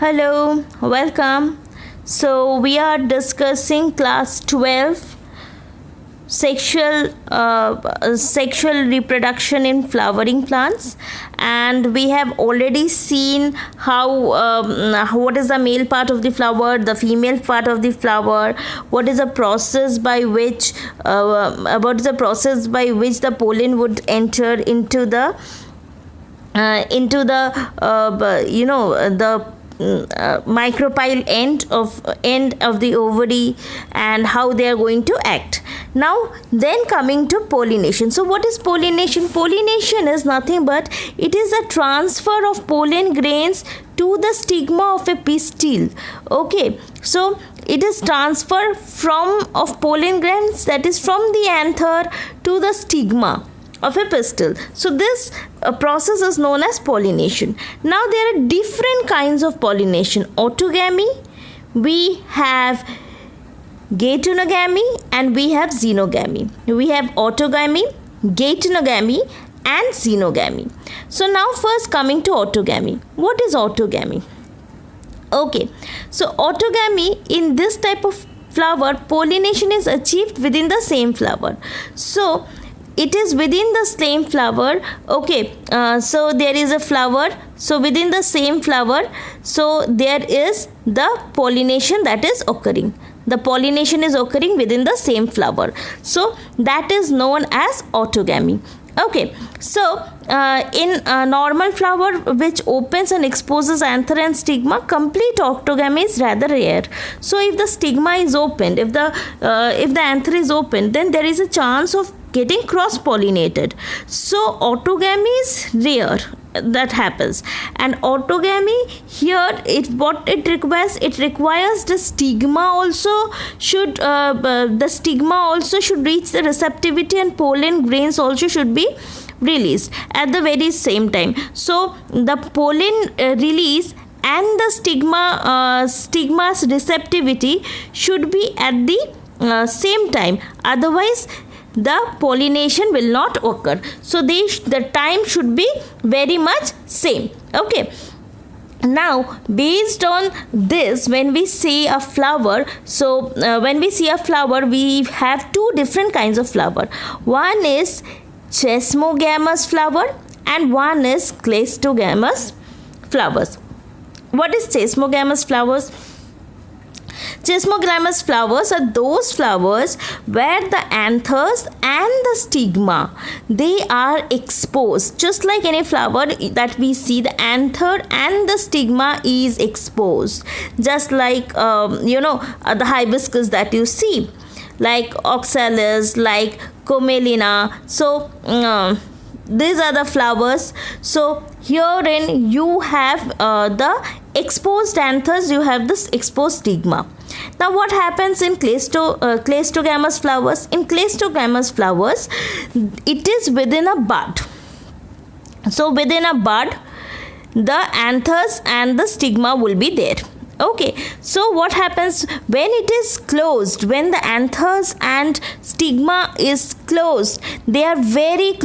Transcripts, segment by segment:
Hello, welcome. So we are discussing class 12 sexual reproduction in flowering plants, and we have already seen how what is the male part of the flower, the female part of the flower, what is the process by which the pollen would enter into the micropyle end of the ovary, and how they are going to act. Now then, coming to pollination. So what is pollination? Pollination is nothing but it is a transfer of pollen grains to the stigma of a pistil. Okay, so it is transfer of pollen grains, that is from the anther to the stigma of a pistil. So this process is known as pollination. Now there are different kinds of pollination. Autogamy, we have geitonogamy, and we have xenogamy. We have autogamy, geitonogamy, and xenogamy. So now first coming to autogamy. What is autogamy? Okay, so autogamy, in this type of flower, pollination is achieved within the same flower. So it is within the same flower. Okay, so there is a flower, so within the same flower, so there is the pollination that is occurring. The pollination is occurring within the same flower, so that is known as autogamy. Okay, so in a normal flower which opens and exposes anther and stigma, complete autogamy is rather rare. So if the stigma is opened, if the anther is opened, then there is a chance of getting cross-pollinated. So autogamy is rare that happens, and autogamy here, what it requires the stigma also should reach the receptivity, and pollen grains also should be released at the very same time. So the pollen release and the stigma's receptivity should be at the same time, otherwise the pollination will not occur. So the time should be very much same. Okay, now based on this, when we see a flower, so when we see a flower, we have two different kinds of flower. One is chesmogamous flower and one is cleistogamous flowers. What is chesmogamous flowers? Chesmogamous flowers are those flowers where the anthers and the stigma, they are exposed. Just like any flower that we see, the anther and the stigma is exposed. Just like the hibiscus that you see, like oxalis, like commelina. So these are the flowers. So herein you have the exposed anthers, you have this exposed stigma. Now what happens in cleistogamous flowers? In cleistogamous flowers, it is within a bud. So within a bud, the anthers and the stigma will be there. Okay, so what happens when it is closed, when the anthers and stigma is closed, they are very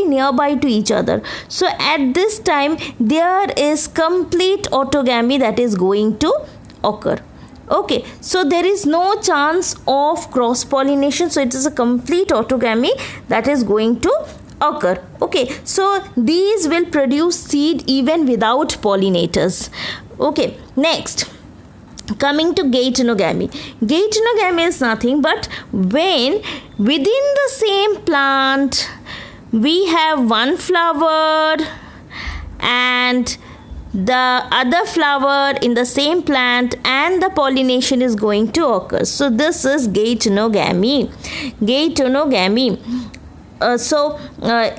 nearby to each other. So at this time, there is complete autogamy that is going to occur. Okay, so there is no chance of cross pollination, so it is a complete autogamy that is going to occur. Okay, so these will produce seed even without pollinators. Okay, next, coming to geitonogamy. Geitonogamy is nothing but when within the same plant we have one flower and the other flower in the same plant, and the pollination is going to occur. So this is geitonogamy.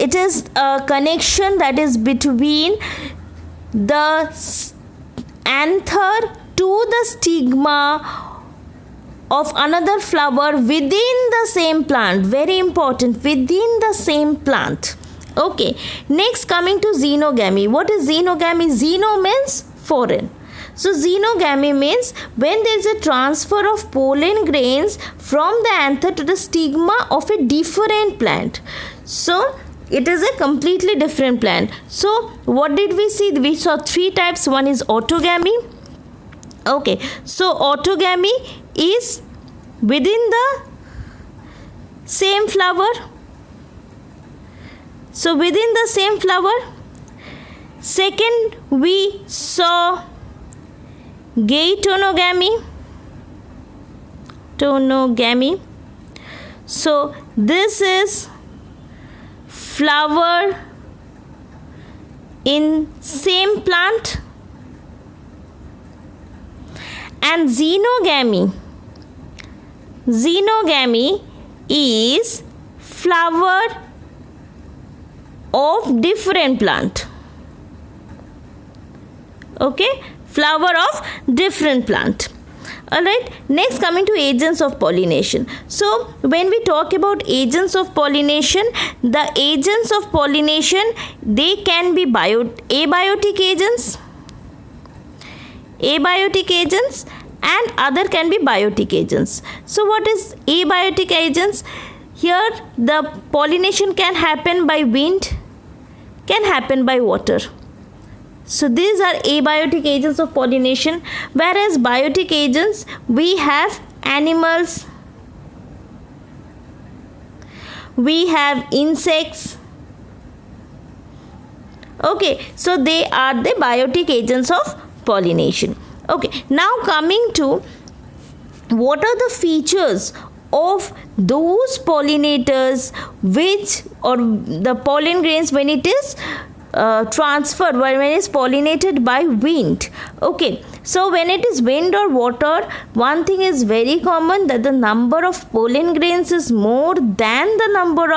It is a connection that is between the anther to the stigma of another flower within the same plant. Very important, within the same plant. Okay, next coming to xenogamy. What is xenogamy? Xeno means foreign. So xenogamy means when there is a transfer of pollen grains from the anther to the stigma of a different plant. So it is a completely different plant. So what did we see? We saw three types. One is autogamy. Okay, so autogamy is within the same flower. So within the same flower. Second, we saw geitonogamy. So this is flower in same plant. And xenogamy is flower of different plant. Okay, flower of different plant. Alright, next coming to agents of pollination. So when we talk about agents of pollination, the agents of pollination, they can be abiotic agents, and other can be biotic agents. So what is abiotic agents? Here the pollination can happen by wind, can happen by water. So these are abiotic agents of pollination, whereas biotic agents, we have animals, we have insects. Okay, so they are the biotic agents of pollination. Okay, now coming to what are the features of those pollinators which, or the pollen grains when it is transferred, when it is pollinated by wind. Okay, so when it is wind or water, one thing is very common, that the number of pollen grains is more than the number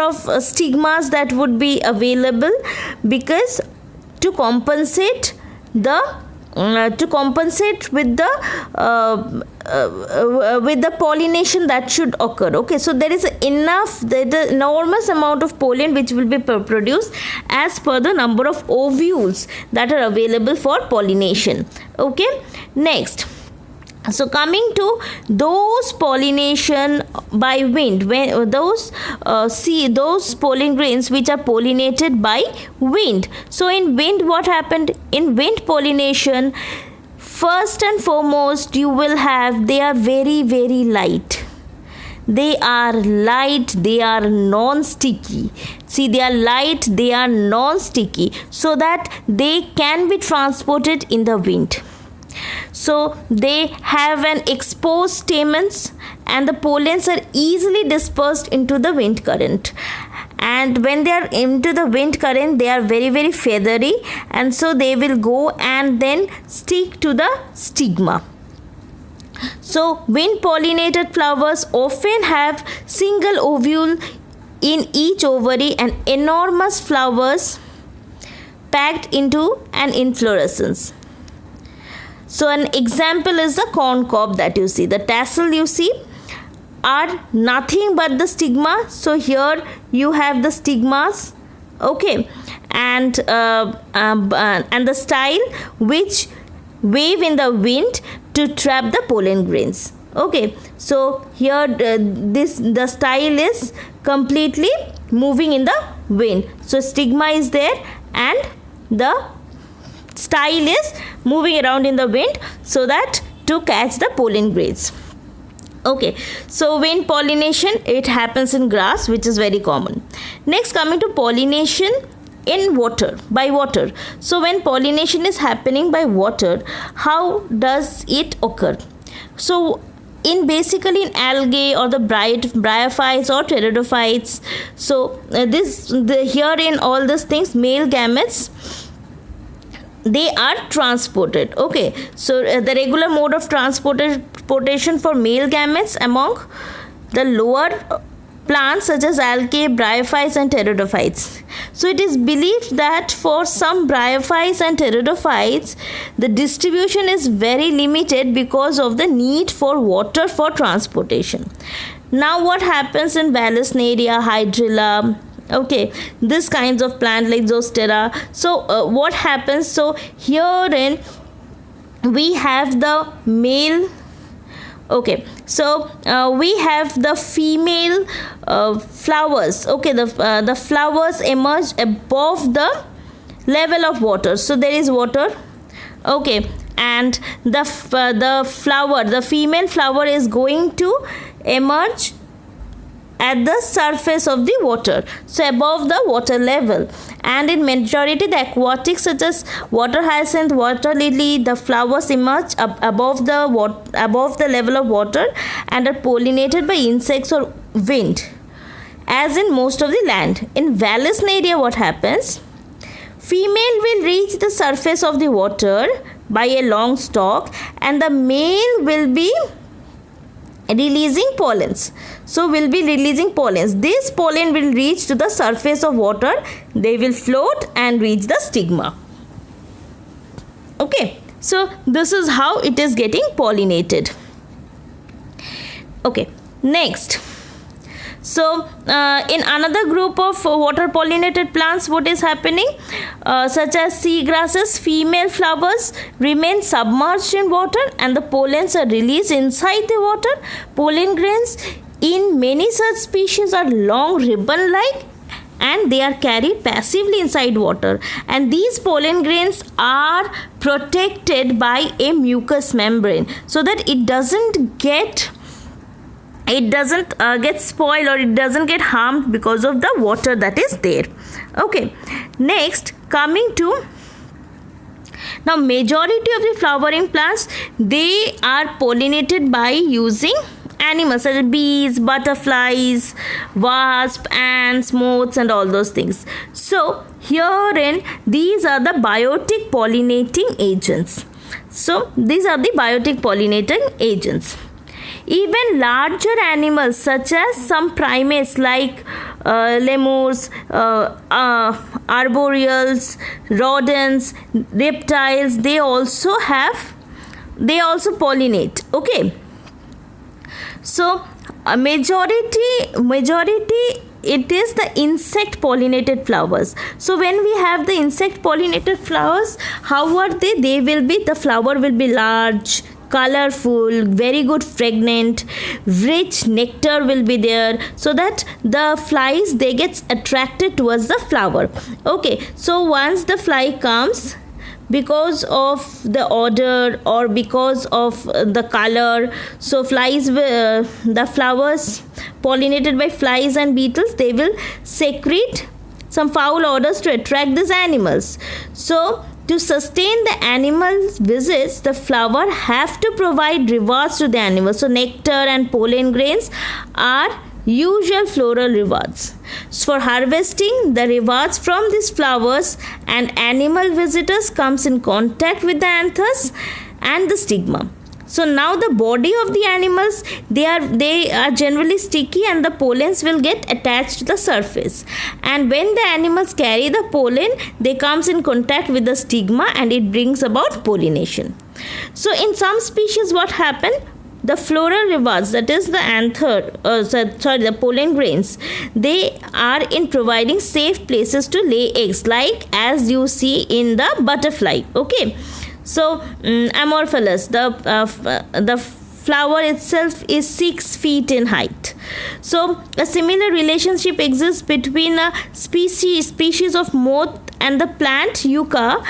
of stigmas that would be available, because to compensate with the pollination that should occur. Okay, so there is the enormous amount of pollen which will be produced as per the number of ovules that are available for pollination. Okay, next, so coming to those pollination by wind, when those pollen grains which are pollinated by wind. So in wind, what happened? In wind pollination, first and foremost, you will have, they are very, very light. They are light, they are non-sticky. See, they are light, they are non-sticky, so that they can be transported in the wind. So they have an exposed stamens, and the pollens are easily dispersed into the wind current. And when they are into the wind current, they are very, very feathery, and so they will go and then stick to the stigma. So wind pollinated flowers often have single ovule in each ovary and enormous flowers packed into an inflorescence. So an example is the corn cob that you see. The tassel you see are nothing but the stigma. So here you have the stigmas, okay, and the style which wave in the wind to trap the pollen grains. Okay, so here the style is completely moving in the wind. So stigma is there and the style is moving around in the wind, so that to catch the pollen grains. Okay, so wind pollination, it happens in grass, which is very common. Next, coming to pollination in water, by water. So when pollination is happening by water, how does it occur? So basically in algae or the bryophytes or pteridophytes. So here in all these things, male gametes, they are transported. Okay, so the regular mode of transportation for male gametes among the lower plants such as algae, bryophytes and pteridophytes. So it is believed that for some bryophytes and pteridophytes, the distribution is very limited because of the need for water for transportation. Now what happens in Vallisneria, Hydrilla, okay, this kinds of plant like Zostera. So what happens? So herein we have the male Okay, so we have the female flowers. Okay, the flowers emerge above the level of water. So there is water. Okay, and the female flower is going to emerge at the surface of the water, so above the water level. And in majority the aquatics such as water hyacinth, water lily, the flowers emerge above the level of water and are pollinated by insects or wind, as in most of the land. In Vallisneria, what happens? Female will reach the surface of the water by a long stalk, and the male will be releasing pollens. So will be releasing pollens. This pollen will reach to the surface of water. They will float and reach the stigma. Okay, so this is how it is getting pollinated. Okay, next. So in another group of water pollinated plants, what is happening? Such as sea grasses, female flowers remain submerged in water and the pollens are released inside the water. Pollen grains in many such species are long ribbon like and they are carried passively inside water, and these pollen grains are protected by a mucous membrane so that it doesn't get spoiled or it doesn't get harmed because of the water that is there. Okay, next, coming to now, majority of the flowering plants, they are pollinated by using animals such as bees, butterflies, wasps, ants, moths and all those things. So herein these are the biotic pollinating agents. So these are the biotic pollinating agents. Even larger animals such as some primates like lemurs, arboreals, rodents, reptiles, they also pollinate. Okay, so majority it is the insect pollinated flowers. So when we have the insect pollinated flowers, how are they? The flower will be large, colorful, very good fragrant, rich nectar will be there, so that the flies, they get attracted towards the flower. Okay, so once the fly comes, because of the odor or because of the color, so the flowers pollinated by flies and beetles, they will secrete some foul odors to attract these animals. So to sustain the animals' visits, the flower have to provide rewards to the animals. So nectar and pollen grains are usual floral rewards. So for harvesting, the rewards from these flowers and animal visitors comes in contact with the anthers and the stigma. So now the body of the animals, they are generally sticky and the pollens will get attached to the surface. And when the animals carry the pollen, they comes in contact with the stigma and it brings about pollination. So in some species, what happen? The floral rewards, that is the the pollen grains, they are in providing safe places to lay eggs, like as you see in the butterfly. Okay. So Amorphous, the flower itself is 6 feet in height. So a similar relationship exists between a species of moth and the plant yucca,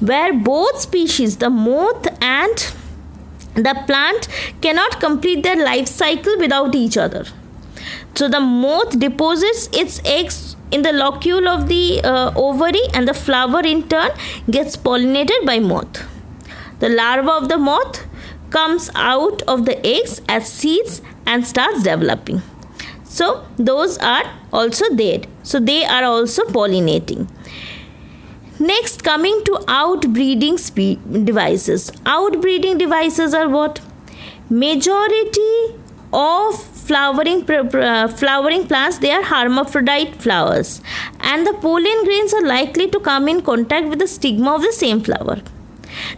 where both species, the moth and the plant, cannot complete their life cycle without each other. So the moth deposits its eggs in the locule of the ovary, and the flower in turn gets pollinated by moth. The larva of the moth comes out of the eggs as seeds and starts developing. So those are also there. So they are also pollinating. Next, coming to outbreeding devices. Outbreeding devices are what? Majority of flowering plants, they are hermaphrodite flowers, and the pollen grains are likely to come in contact with the stigma of the same flower.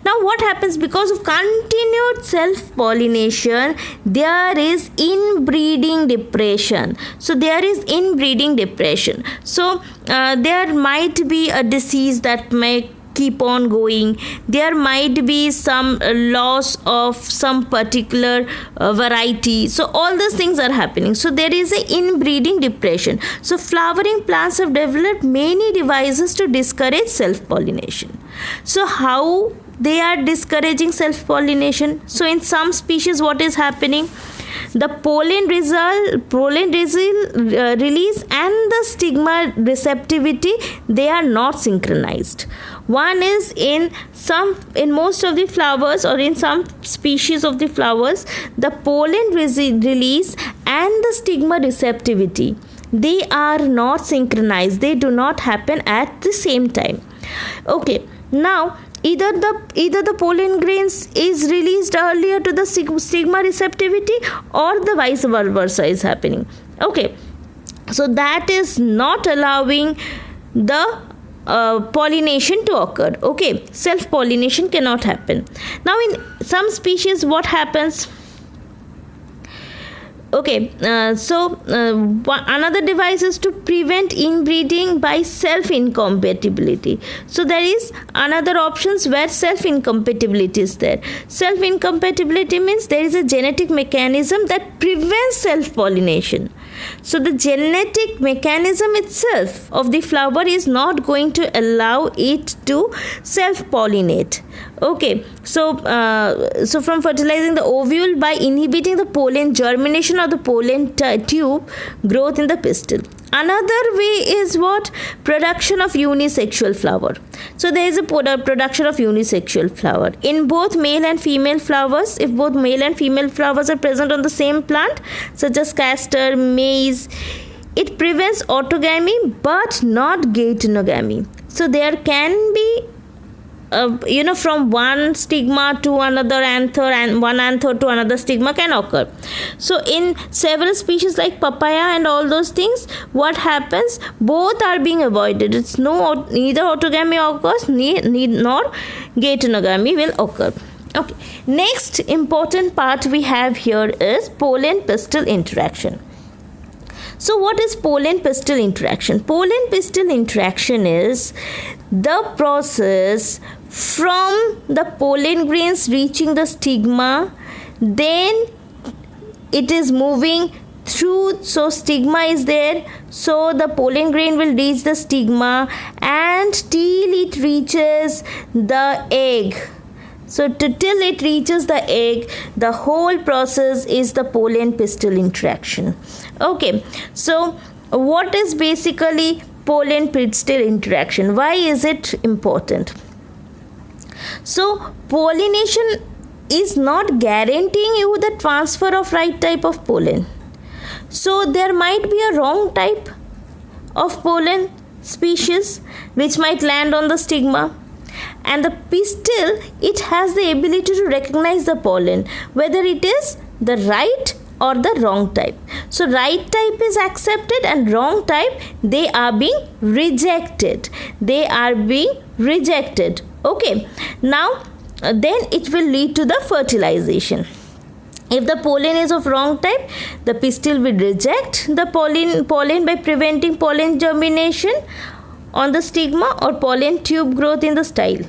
Now what happens? Because of continued self-pollination, there is inbreeding depression. So there is inbreeding depression. So there might be a disease that might keep on going. There might be some loss of some particular variety. So all those things are happening. So there is a inbreeding depression. So flowering plants have developed many devices to discourage self-pollination. So how they are discouraging self-pollination? So in some species, what is happening? The pollen release and the stigma receptivity, they are not synchronized. One is in most of the flowers, or in some species of the flowers, the pollen release and the stigma receptivity, they are not synchronized. They do not happen at the same time. Okay, now either the pollen grains is released earlier to the stigma receptivity, or the vice versa is happening. Okay, so that is not allowing the pollination to occur. Okay, self pollination cannot happen. Now in some species, what happens? Okay, another device is to prevent inbreeding by self-incompatibility. So there is another options where self-incompatibility is there. Self-incompatibility means there is a genetic mechanism that prevents self-pollination. So the genetic mechanism itself of the flower is not going to allow it to self-pollinate. Okay, so from fertilizing the ovule by inhibiting the pollen germination or the pollen tube growth in the pistil. Another way is what? Production of unisexual flower. So there is a production of unisexual flower in both male and female flowers. If both male and female flowers are present on the same plant, such as castor, maize, it prevents autogamy but not geitonogamy. So there can be from one stigma to another anther, and one anther to another stigma can occur. So in several species like papaya and all those things, what happens? Both are being avoided. It's neither autogamy occurs, nor geitonogamy will occur. Okay, next important part we have here is pollen pistil interaction. So what is pollen pistil interaction? Pollen pistil interaction is the process from the pollen grains reaching the stigma, then it is moving through. So stigma is there, so the pollen grain will reach the stigma and till it reaches the egg. So till it reaches the egg, the whole process is the pollen pistil interaction. Okay, so what is basically pollen pistil interaction? Why is it important? So pollination is not guaranteeing you the transfer of right type of pollen. So there might be a wrong type of pollen species which might land on the stigma. And the pistil, it has the ability to recognize the pollen, whether it is the right or the wrong type. So right type is accepted and wrong type, they are being rejected. Okay, now then it will lead to the fertilization. If the pollen is of wrong type, the pistil will reject the pollen by preventing pollen germination on the stigma or pollen tube growth in the style.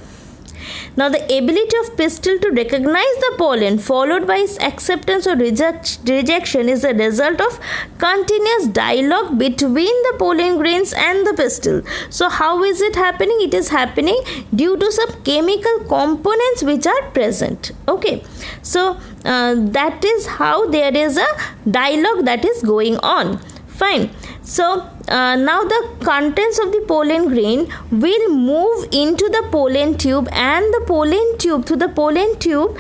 Now the ability of pistil to recognize the pollen followed by its acceptance or rejection is the result of continuous dialogue between the pollen grains and the pistil. So how is it happening? It is happening due to some chemical components which are present. Okay, so that is how there is a dialogue that is going on. Fine. So now the contents of the pollen grain will move into the pollen tube, and the pollen tube to the pollen tube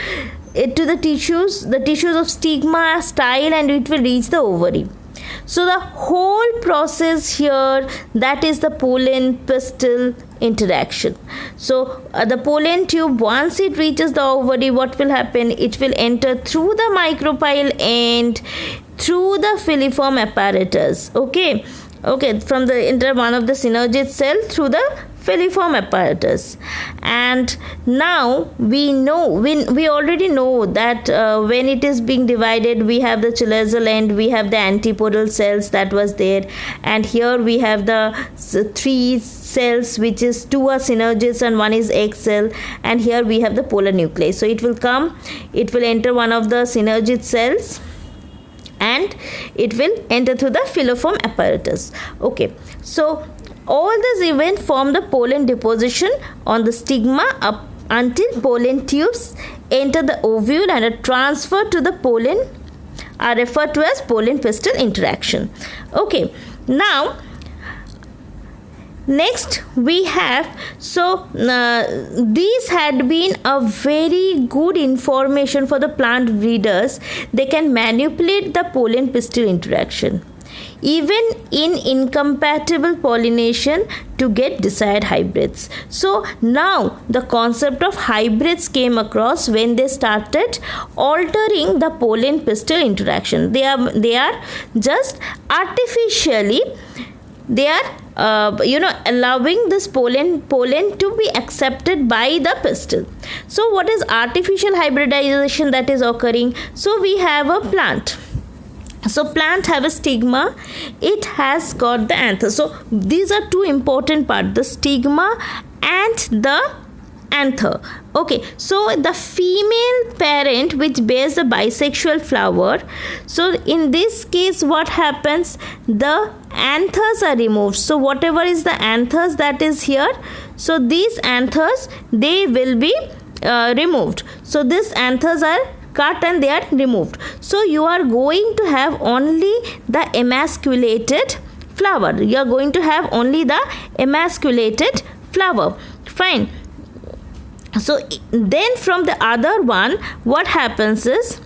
to the tissues of stigma, style, and it will reach the ovary. So the whole process here, that is the pollen pistil interaction. So the pollen tube, once it reaches the ovary, what will happen? It will enter through the micropyle end, through the filiform apparatus. Okay, from the one of the synergid cell through the filiform apparatus. And now we already know that when it is being divided, we have the chalazial end, we have the antipodal cells that was there, and here we have the three cells, which is two are synergids and one is egg cell, and here we have the polar nuclei. So it will enter one of the synergid cells and it will enter through the filiform apparatus. Okay, so all these events form the pollen deposition on the stigma up until pollen tubes enter the ovule and are transferred to the pollen are referred to as pollen pistil interaction. Okay, now next we have, these had been a very good information for the plant breeders. They can manipulate the pollen pistil interaction even in incompatible pollination to get desired hybrids. So now the concept of hybrids came across when they started altering the pollen pistil interaction. They are just artificially, they are allowing this pollen to be accepted by the pistil. So what is artificial hybridization that is occurring? So we have a plant. So plant have a stigma, it has got the anther. So these are two important parts, the stigma and the anther. Okay, so the female parent which bears the bisexual flower, so in this case what happens, the anthers are removed. So whatever is the anthers that is here, so these anthers, they will be removed. So these anthers are cut and they are removed. So you are going to have only the emasculated flower. You are going to have only the emasculated flower. Fine. So then from the other one, what happens is,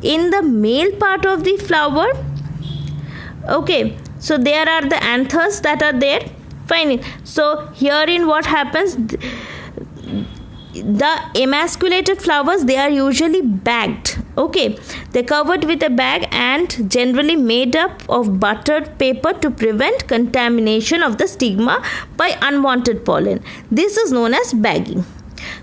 in the male part of the flower, okay, so there are the anthers that are there. Fine. So herein what happens, the emasculated flowers, they are usually bagged. Okay, they're covered with a bag and generally made up of buttered paper to prevent contamination of the stigma by unwanted pollen. This is known as bagging.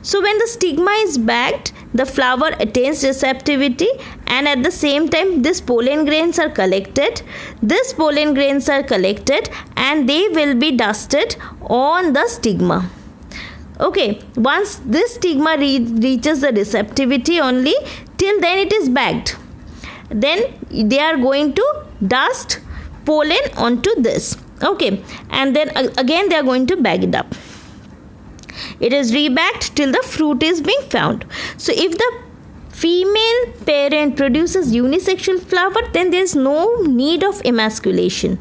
So when the stigma is bagged, the flower attains receptivity, and at the same time these pollen grains are collected. These pollen grains are collected and they will be dusted on the stigma. Okay, once this stigma reaches the receptivity only, till then it is bagged. Then they are going to dust pollen onto this. Okay, and then again they are going to bag it up. It is rebagged till the fruit is being found. So if the female parent produces unisexual flower, then there is no need of emasculation.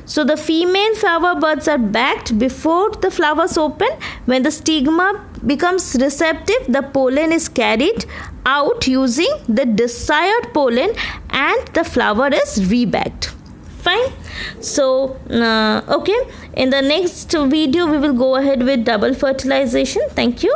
So the female flower buds are bagged before the flowers open. When the stigma becomes receptive, the pollen is carried out using the desired pollen and the flower is rebagged. Fine. So okay, in the next video we will go ahead with double fertilization. Thank you.